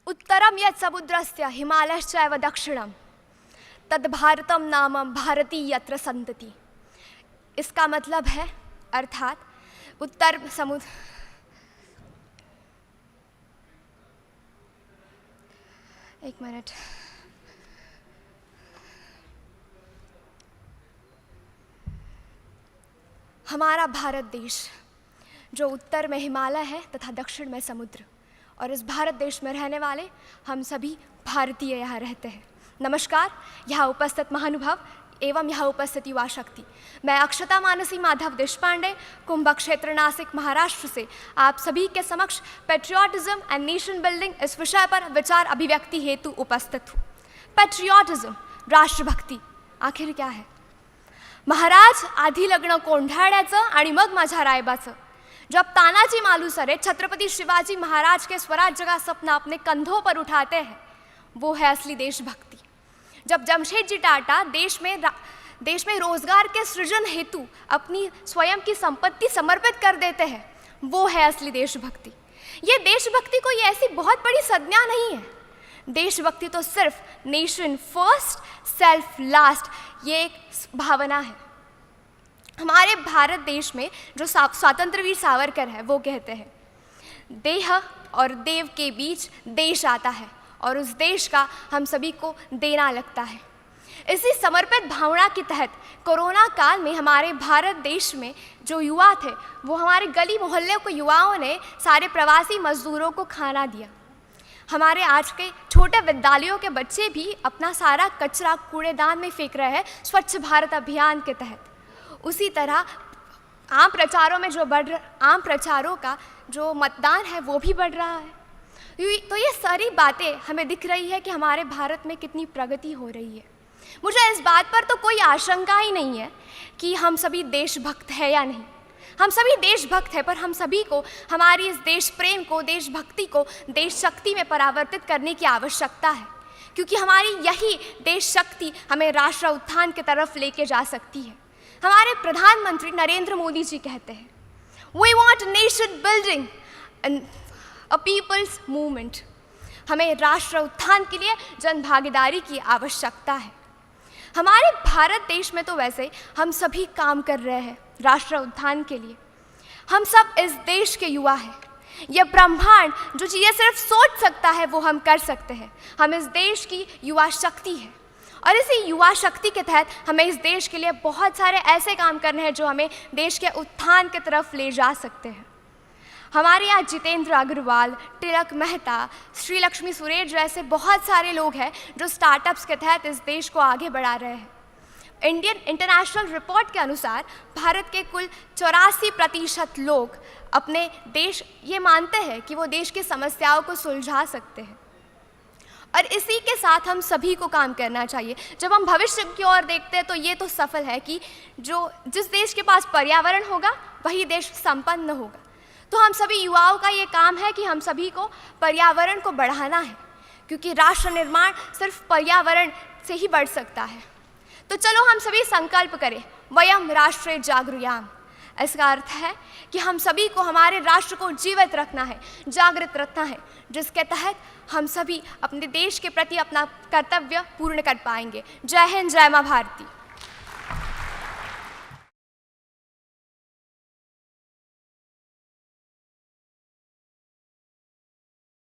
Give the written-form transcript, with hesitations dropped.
उत्तरम यत् समुद्रस्य हिमालयश्चैव दक्षिणम तद भारतम नाम भारती यत्र संतति। इसका मतलब है अर्थात उत्तर समुद्र एक मिनट हमारा भारत देश जो उत्तर में हिमालय है तथा दक्षिण में समुद्र, और इस भारत देश में रहने वाले हम सभी भारतीय यहाँ रहते हैं। नमस्कार, यहाँ उपस्थित महानुभाव एवं यहाँ उपस्थित युवा शक्ति। मैं अक्षता मानसी माधव देशपांडे, कुंभ क्षेत्र, नासिक, महाराष्ट्र से आप सभी के समक्ष पेट्रियाटिज्म एंड नेशन बिल्डिंग इस विषय पर विचार अभिव्यक्ति हेतु उपस्थित हूँ। पेट्रियाटिज्म, राष्ट्रभक्ती आखिर क्या है? महाराज आधी लग्न कोंढाण्याचं आणि मग माझ्या रायबाचं। जब तानाजी मालुसरे छत्रपति शिवाजी महाराज के स्वराज्य का सपना अपने कंधों पर उठाते हैं, वो है असली देशभक्ति। जब जमशेदजी टाटा देश में रोजगार के सृजन हेतु अपनी स्वयं की संपत्ति समर्पित कर देते हैं, वो है असली देशभक्ति। ये देशभक्ति कोई ऐसी बहुत बड़ी संज्ञा नहीं है। देशभक्ति तो सिर्फ नेशन फर्स्ट सेल्फ लास्ट, ये एक भावना है। हमारे भारत देश में जो स्वातंत्र्यवीर सावरकर है, वो कहते हैं देह और देव के बीच देश आता है और उस देश का हम सभी को देना लगता है। इसी समर्पित भावना के तहत कोरोना काल में हमारे भारत देश में जो युवा थे, वो हमारे गली मोहल्ले के युवाओं ने सारे प्रवासी मजदूरों को खाना दिया। हमारे आज के छोटे विद्यालयों के बच्चे भी अपना सारा कचरा कूड़ेदान में फेंक रहे हैं स्वच्छ भारत अभियान के तहत। उसी तरह आम प्रचारों का जो मतदान है वो भी बढ़ रहा है। तो ये सारी बातें हमें दिख रही है कि हमारे भारत में कितनी प्रगति हो रही है। मुझे इस बात पर तो कोई आशंका ही नहीं है कि हम सभी देशभक्त हैं या नहीं। हम सभी देशभक्त हैं, पर हम सभी को हमारी इस देश प्रेम को, देशभक्ति को देश शक्ति में परावर्तित करने की आवश्यकता है, क्योंकि हमारी यही देश शक्ति हमें राष्ट्र उत्थान की तरफ लेके जा सकती है। हमारे प्रधानमंत्री नरेंद्र मोदी जी कहते हैं, we want nation building a people's movement. हमें राष्ट्र उत्थान के लिए जन भागीदारी की आवश्यकता है। हमारे भारत देश में तो वैसे हम सभी काम कर रहे हैं राष्ट्र उत्थान के लिए। हम सब इस देश के युवा हैं। यह ब्रह्मांड जो चीज़ें सिर्फ सोच सकता है वो हम कर सकते हैं। हम इस देश की युवा शक्ति है और इसी युवा शक्ति के तहत हमें इस देश के लिए बहुत सारे ऐसे काम करने हैं जो हमें देश के उत्थान की तरफ ले जा सकते हैं। हमारे यहाँ जितेंद्र अग्रवाल, तिलक मेहता, श्री लक्ष्मी सुरेश जैसे बहुत सारे लोग हैं जो स्टार्टअप्स के तहत इस देश को आगे बढ़ा रहे हैं। इंडियन इंटरनेशनल रिपोर्ट के अनुसार भारत के कुल 84% लोग अपने देश ये मानते हैं कि वो देश की समस्याओं को सुलझा सकते हैं, और इसी के साथ हम सभी को काम करना चाहिए। जब हम भविष्य की ओर देखते हैं तो ये तो सफल है कि जिस देश के पास पर्यावरण होगा वही देश संपन्न होगा। तो हम सभी युवाओं का ये काम है कि हम सभी को पर्यावरण को बढ़ाना है, क्योंकि राष्ट्र निर्माण सिर्फ पर्यावरण से ही बढ़ सकता है। तो चलो हम सभी संकल्प करें, वयम राष्ट्रे जागृयाम। इसका अर्थ है कि हम सभी को हमारे राष्ट्र को जीवित रखना है, जागृत रखना है, जिसके तहत हम सभी अपने देश के प्रति अपना कर्तव्य पूर्ण कर पाएंगे। जय हिंद, जय मां भारती।